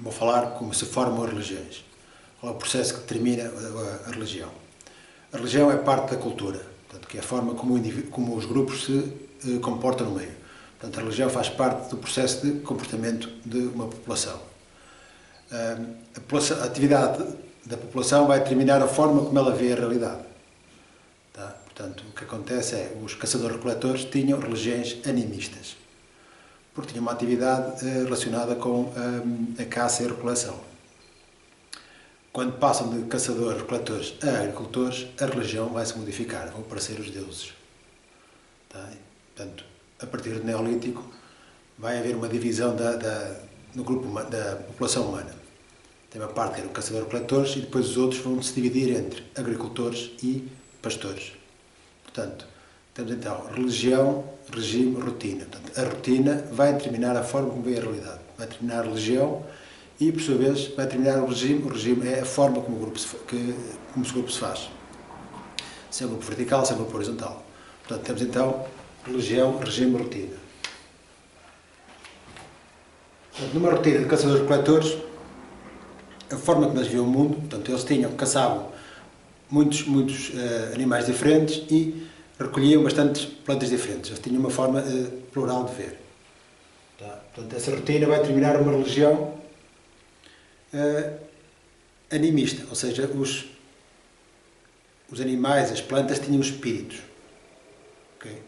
vou falar como se formam as religiões. Qual é o processo que determina a religião? A religião é parte da cultura, portanto, que é a forma como os grupos se comportam no meio. Portanto, a religião faz parte do processo de comportamento de uma população. A atividade da população vai determinar a forma como ela vê a realidade. Tá? Portanto, o que acontece é que os caçadores-recoletores tinham religiões animistas, porque tinham uma atividade relacionada com a caça e a recoleção. Quando passam de caçadores-recoletores a agricultores, a religião vai se modificar, vão aparecer os deuses. Tá? Portanto, a partir do Neolítico, vai haver uma divisão no grupo da população humana. Tem uma parte que eram caçadores-recoletores e depois os outros vão se dividir entre agricultores e pastores. Portanto, temos então religião, regime, rotina. Portanto, a rotina vai determinar a forma como vê a realidade. Vai determinar a religião e, por sua vez, vai determinar o regime. O regime é a forma como o grupo se faz. Se é um grupo vertical, se é um grupo horizontal. Portanto, temos então religião, regime, rotina. Portanto, numa rotina de caçadores-recoletores, a forma como eles viam o mundo, portanto, eles caçavam muitos animais diferentes e recolhiam bastantes plantas diferentes. Eles tinham uma forma plural de ver. Tá? Portanto, essa rotina vai determinar uma religião animista, ou seja, os animais, as plantas tinham espíritos. Okay?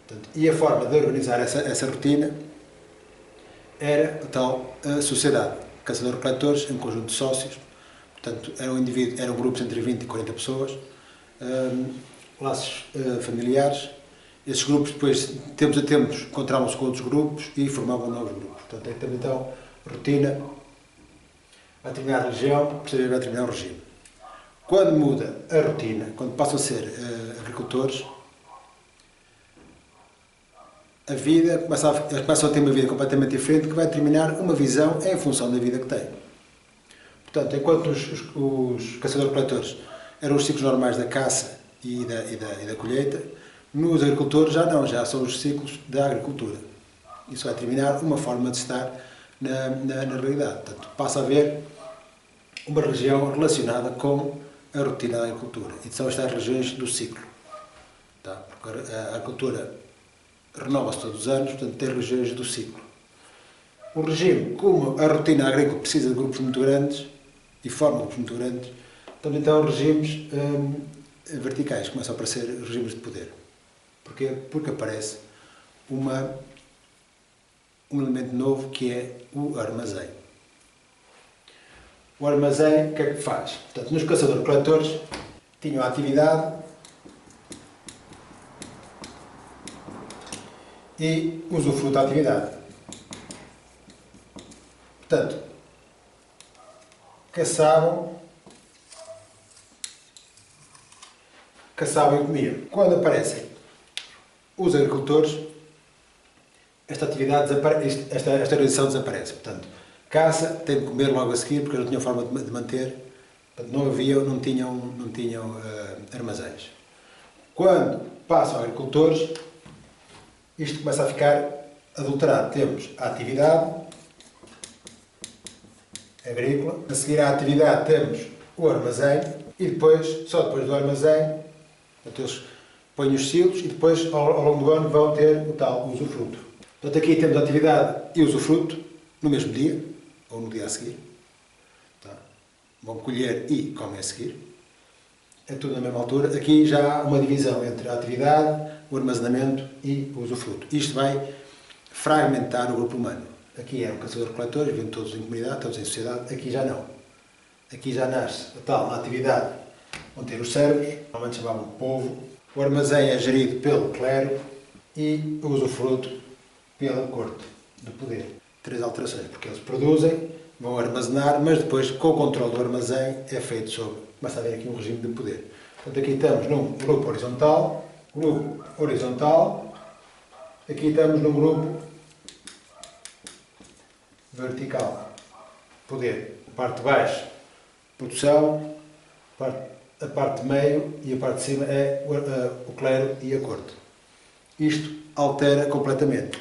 Portanto, e a forma de organizar essa rotina era a tal sociedade. Caçadores-recoletores, um conjunto de sócios, portanto, eram grupos entre 20 e 40 pessoas, laços familiares. Esses grupos depois, de tempos a tempos, encontravam-se com outros grupos e formavam novos grupos. Portanto, é então rotina, vai terminar a religião, posteriormente vai terminar o regime. Quando muda a rotina, quando passam a ser agricultores, a vida eles começam a ter uma vida completamente diferente que vai determinar uma visão em função da vida que têm. Portanto, enquanto os caçadores-coletores eram os ciclos normais da caça e da colheita, nos agricultores já não, já são os ciclos da agricultura. Isso vai determinar uma forma de estar na realidade. Portanto, passa a haver uma religião relacionada com a rotina da agricultura. E são estas religiões do ciclo. Tá? Porque a agricultura renova-se todos os anos, portanto, tem religiões do ciclo. O regime, como a rotina agrícola precisa de grupos muito grandes, e forma grupos muito grandes, então regimes verticais, começam a aparecer regimes de poder. Porquê? Porque aparece um elemento novo que é o armazém. O armazém, o que é que faz? Portanto, nos caçadores-coletores tinham a atividade e usufruto da atividade. Portanto, caçavam e comiam. Quando aparecem os agricultores, esta atividade desaparece, esta organização desaparece. Portanto, caça, tem de comer logo a seguir, porque eles não tinham forma de manter, portanto, não tinham armazéns. Quando passam a agricultores, isto começa a ficar adulterado. Temos a atividade agrícola, a seguir à atividade temos o armazém e depois, só depois do armazém, eles põem os silos e depois, ao longo do ano, vão ter o tal usufruto. Portanto, aqui temos a atividade e o usufruto no mesmo dia, ou no dia a seguir. Tá? Vão colher e comem a seguir. É tudo na mesma altura. Aqui já há uma divisão entre a atividade, o armazenamento e o usufruto. Isto vai fragmentar o grupo humano. Aqui eram caçadores-coletores, viviam todos em comunidade, todos em sociedade. Aqui já não. Aqui já nasce a tal atividade, vão ter os servos, normalmente chamavam de povo. O armazém é gerido pelo clero e o usufruto pela corte do poder. 3 alterações, porque eles produzem, vão armazenar, mas depois, com o controle do armazém, é feito sobre. Começa a haver aqui um regime de poder. Portanto, aqui estamos num grupo horizontal, aqui estamos num grupo vertical, poder. A parte de baixo, produção, a parte de meio e a parte de cima é o clero e a corte. Isto altera completamente.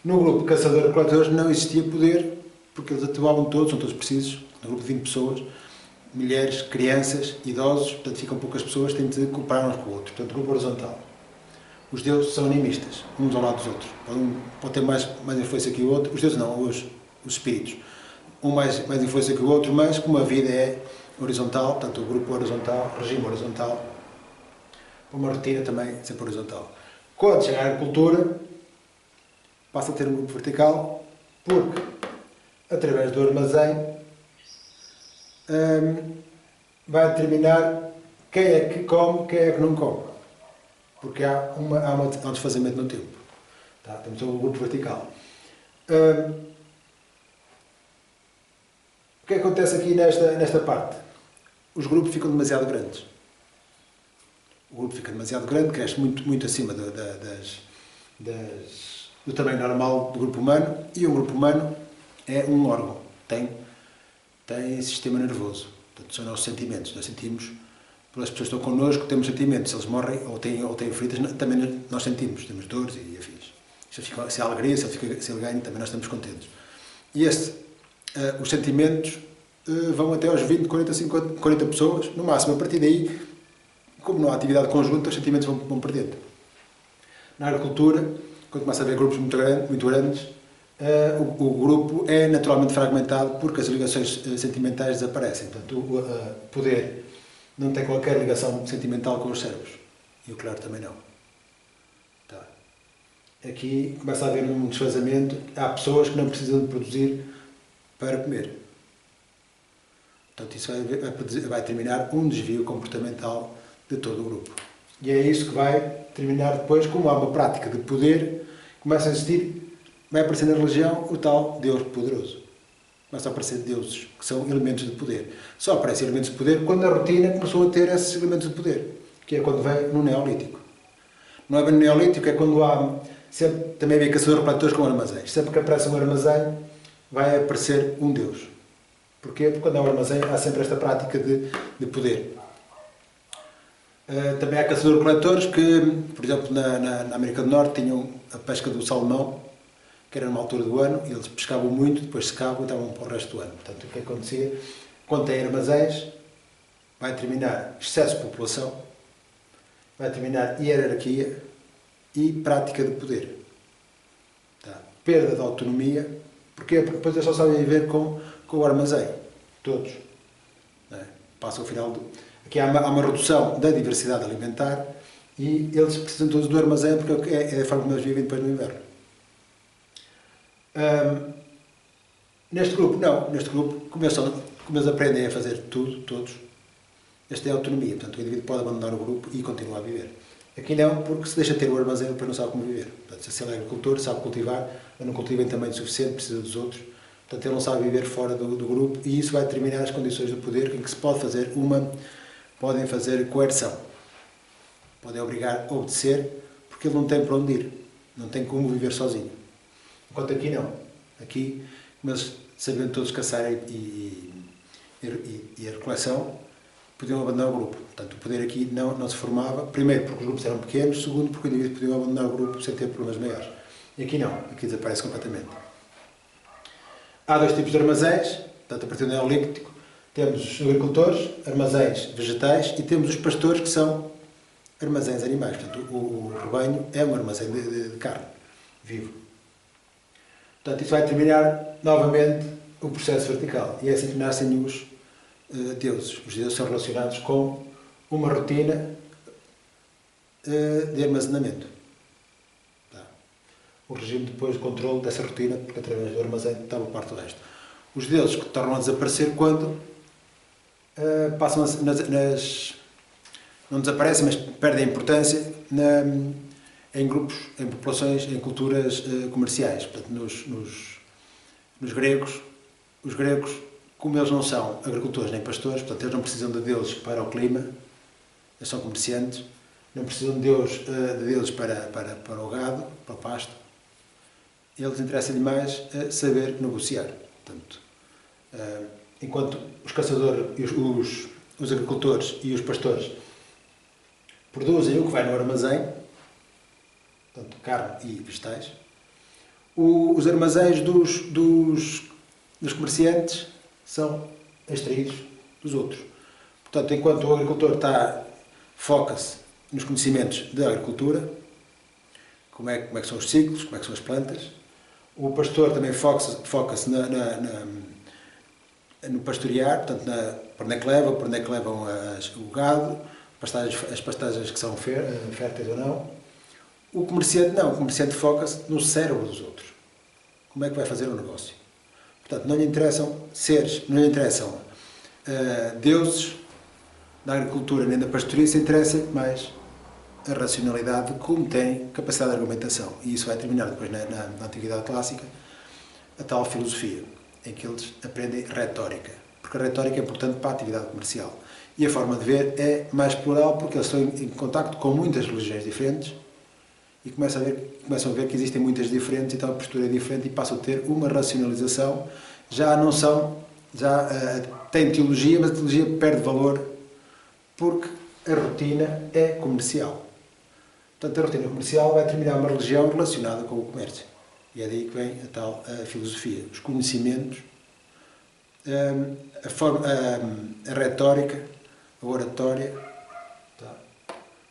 No grupo de caçadores-coletores não existia poder, porque eles atuavam todos, são todos precisos, um grupo de 20 pessoas, mulheres, crianças, idosos, portanto ficam poucas pessoas, têm de cooperar uns com o outro, portanto grupo horizontal. Os deuses são animistas, uns ao lado dos outros. Um pode ter mais influência que o outro, os deuses não, os espíritos. Um mais influência que o outro, mas como a vida é horizontal, portanto o grupo horizontal, regime horizontal, uma rotina também sempre horizontal. Quando chegar à agricultura, passa a ter um grupo vertical, porque através do armazém vai determinar quem é que come, quem é que não come. Porque há um desfazamento no tempo. Tá? Temos o grupo vertical. O que acontece aqui nesta parte? Os grupos ficam demasiado grandes. O grupo fica demasiado grande, cresce muito acima do tamanho normal do grupo humano, e um grupo humano é um órgão, tem sistema nervoso. Portanto, são nossos sentimentos. Nós sentimos, pelas pessoas que estão connosco, temos sentimentos. Se eles morrem ou têm feridas, também nós sentimos, temos dores e afins. Se há alegria, se ele ganha, também nós estamos contentes. E os sentimentos vão até aos 20, 40 pessoas, no máximo. A partir daí, como não há atividade conjunta, os sentimentos vão perdendo. Na agricultura, quando começa a haver grupos muito grandes, o grupo é naturalmente fragmentado porque as ligações sentimentais desaparecem. Portanto, o poder não tem qualquer ligação sentimental com os cérebros. E o clero também não. Tá. Aqui começa a haver um desfazamento. Há pessoas que não precisam de produzir para comer. Portanto, isso vai terminar um desvio comportamental de todo o grupo. E é isso que vai terminar depois, como há uma prática de poder, começa a existir, vai aparecer na religião o tal Deus poderoso. Começam a aparecer deuses, que são elementos de poder. Só aparecem elementos de poder quando a rotina começou a ter esses elementos de poder, que é quando vem no Neolítico. Não é bem no Neolítico, é quando há, sempre, também havia caçadores-recoletores com armazéns. Sempre que aparece um armazém, vai aparecer um Deus. Porquê? Porque quando há um armazém, há sempre esta prática de poder. Também há caçadores-coletores que, por exemplo, na América do Norte, tinham a pesca do salmão, que era numa altura do ano, e eles pescavam muito, depois secavam e estavam para o resto do ano. Portanto, o que acontecia? Quando tem armazéns, vai terminar excesso de população, vai terminar hierarquia e prática de poder. Tá? Perda de autonomia. Porquê? Porque depois eles só sabem viver com o armazém. Todos. Não é? Passa o final do... Aqui há uma redução da diversidade alimentar e eles precisam todos do armazém porque é a forma como eles vivem depois no inverno. Neste grupo, não. Neste grupo, como eles aprendem a fazer tudo, todos, eles têm autonomia. Portanto, o indivíduo pode abandonar o grupo e continuar a viver. Aqui não, porque se deixa ter o armazém, depois não sabe como viver. Portanto, se ele é agricultor, sabe cultivar, mas não cultiva em tamanho suficiente, precisa dos outros. Portanto, ele não sabe viver fora do grupo e isso vai determinar as condições do poder em que se pode fazer podem fazer coerção. Podem obrigar a obedecer, porque ele não tem para onde ir. Não tem como viver sozinho. Enquanto aqui não. Aqui, como eles sabiam todos caçar e a recoleção, podiam abandonar o grupo. Portanto, o poder aqui não se formava. Primeiro, porque os grupos eram pequenos. Segundo, porque o indivíduo podia abandonar o grupo sem ter problemas maiores. E aqui não. Aqui desaparece completamente. Há dois tipos de armazéns. Portanto, a partir do Neolítico, temos os agricultores, armazéns vegetais, e temos os pastores, que são armazéns animais. Portanto, o rebanho é um armazém de carne, vivo. Portanto, isso vai terminar novamente o processo vertical. E é assim que nascem os deuses. Os deuses são relacionados com uma rotina de armazenamento. Tá. O regime depois de controle dessa rotina, porque através do armazém estava parte do resto. Os deuses que tornam a desaparecer quando passam não desaparecem, mas perdem importância em grupos, em populações, em culturas comerciais. Portanto, nos gregos, os gregos, como eles não são agricultores nem pastores, portanto, eles não precisam de deuses para o clima, eles são comerciantes, não precisam de deuses para o gado, para o pasto. Eles interessam-lhe mais saber negociar. Portanto, enquanto os caçadores, os agricultores e os pastores produzem o que vai no armazém, portanto, carne e vegetais, os armazéns dos os comerciantes são extraídos dos outros. Portanto, enquanto o agricultor foca-se nos conhecimentos da agricultura, como é que são os ciclos, como é que são as plantas, o pastor também foca-se no pastorear, portanto, por onde é que levam o gado, as pastagens que são férteis ou não. O comerciante não, o comerciante foca-se no cérebro dos outros. Como é que vai fazer o negócio? Portanto, não lhe interessam seres, não lhe interessam deuses da agricultura nem da pastoria, interessa mais a racionalidade de como tem capacidade de argumentação. E isso vai terminar depois na Antiguidade Clássica, a tal filosofia, em que eles aprendem retórica. Porque a retórica é importante para a atividade comercial. E a forma de ver é mais plural, porque eles estão em contacto com muitas religiões diferentes e começam a ver que existem muitas diferentes, então a postura é diferente e passam a ter uma racionalização. Já têm teologia, mas a teologia perde valor porque a rotina é comercial. Portanto, a rotina comercial vai determinar uma religião relacionada com o comércio. E é daí que vem a tal filosofia. Os conhecimentos, a retórica, a oratória. Tá?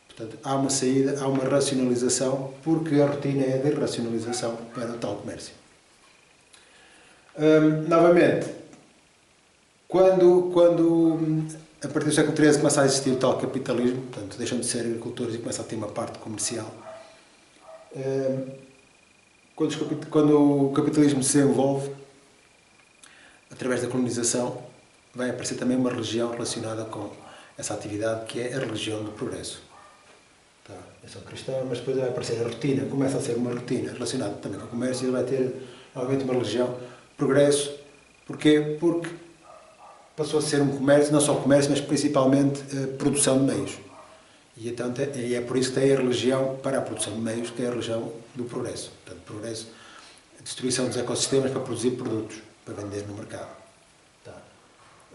Portanto, há uma saída, há uma racionalização, porque a rotina é de racionalização para o tal comércio. Novamente, quando a partir do século XIII começa a existir o tal capitalismo, portanto, deixam de ser agricultores e começa a ter uma parte comercial. Quando o capitalismo se desenvolve, através da colonização, vai aparecer também uma religião relacionada com essa atividade, que é a religião do progresso. Tá? Eu sou cristão, mas depois vai aparecer a rotina, começa a ser uma rotina relacionada também com o comércio, e ele vai ter novamente uma religião progresso. Porquê? Porque passou a ser um comércio, não só comércio, mas principalmente produção de meios. E então é por isso que tem a religião para a produção de meios, que é a religião do progresso. Portanto, progresso, a destruição dos ecossistemas para produzir produtos, para vender no mercado. Tá.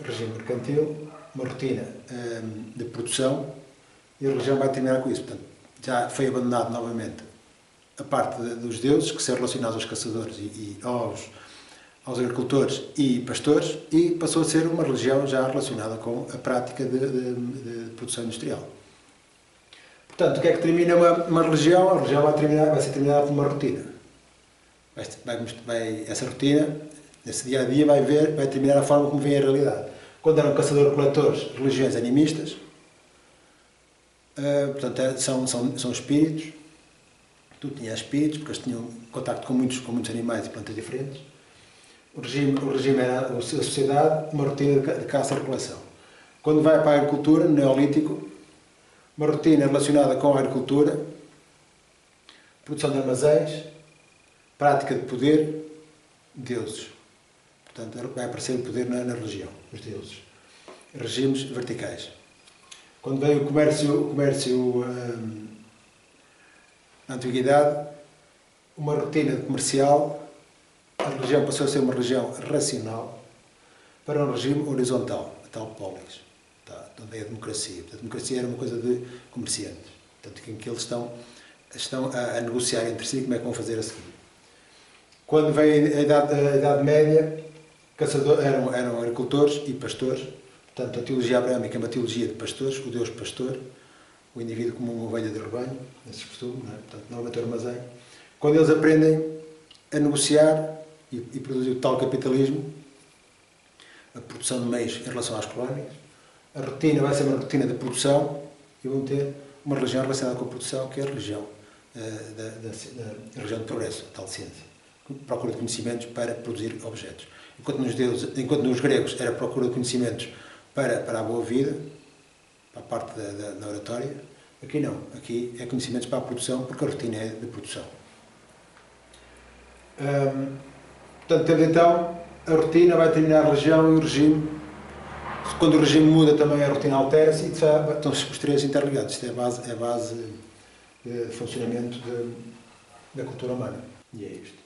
Regime mercantil, uma rotina de produção, e a religião vai terminar com isso. Portanto, já foi abandonado novamente a parte dos deuses, que são relacionados aos caçadores e aos agricultores e pastores, e passou a ser uma religião já relacionada com a prática de produção industrial. Portanto, o que é que termina uma religião? A religião vai ser terminada por uma rotina. Essa rotina, nesse dia-a-dia, vai determinar a forma como vem a realidade. Quando eram caçadores-coletores, religiões animistas, portanto, são espíritos, tudo tinha espíritos, porque eles tinham contacto com muitos animais e plantas diferentes. O regime era a sociedade, uma rotina de caça-recoleção. Quando vai para a agricultura, no Neolítico, uma rotina relacionada com a agricultura, produção de armazéns, prática de poder, deuses. Portanto, vai aparecer o poder na religião, os deuses. Regimes verticais. Quando veio o comércio na Antiguidade, uma rotina comercial, a religião passou a ser uma religião racional para um regime horizontal, a tal polis, onde é a democracia. Portanto, a democracia era uma coisa de comerciantes, portanto, em que eles estão a negociar entre si como é que vão fazer a seguir. Quando veio a Idade Média, eram agricultores e pastores, portanto, a teologia abraâmica é uma teologia de pastores, o Deus pastor, o indivíduo como uma ovelha de rebanho, nesse costume, não é? Portanto, normalmente o armazém. Quando eles aprendem a negociar e produzir o tal capitalismo, a produção de meios em relação às colónias, a rotina vai ser uma rotina de produção e vão ter uma religião relacionada com a produção, que é a religião a religião de progresso, a tal ciência, que procura de conhecimentos para produzir objetos. Enquanto nos gregos era a procura de conhecimentos para a boa vida, para a parte da oratória, aqui não. Aqui é conhecimentos para a produção, porque a rotina é de produção. Portanto, temos então a rotina, vai terminar a religião e o regime. Quando o regime muda, também a rotina altera-se e estão os três interligados. Isto é a base de funcionamento da cultura humana. E é isto.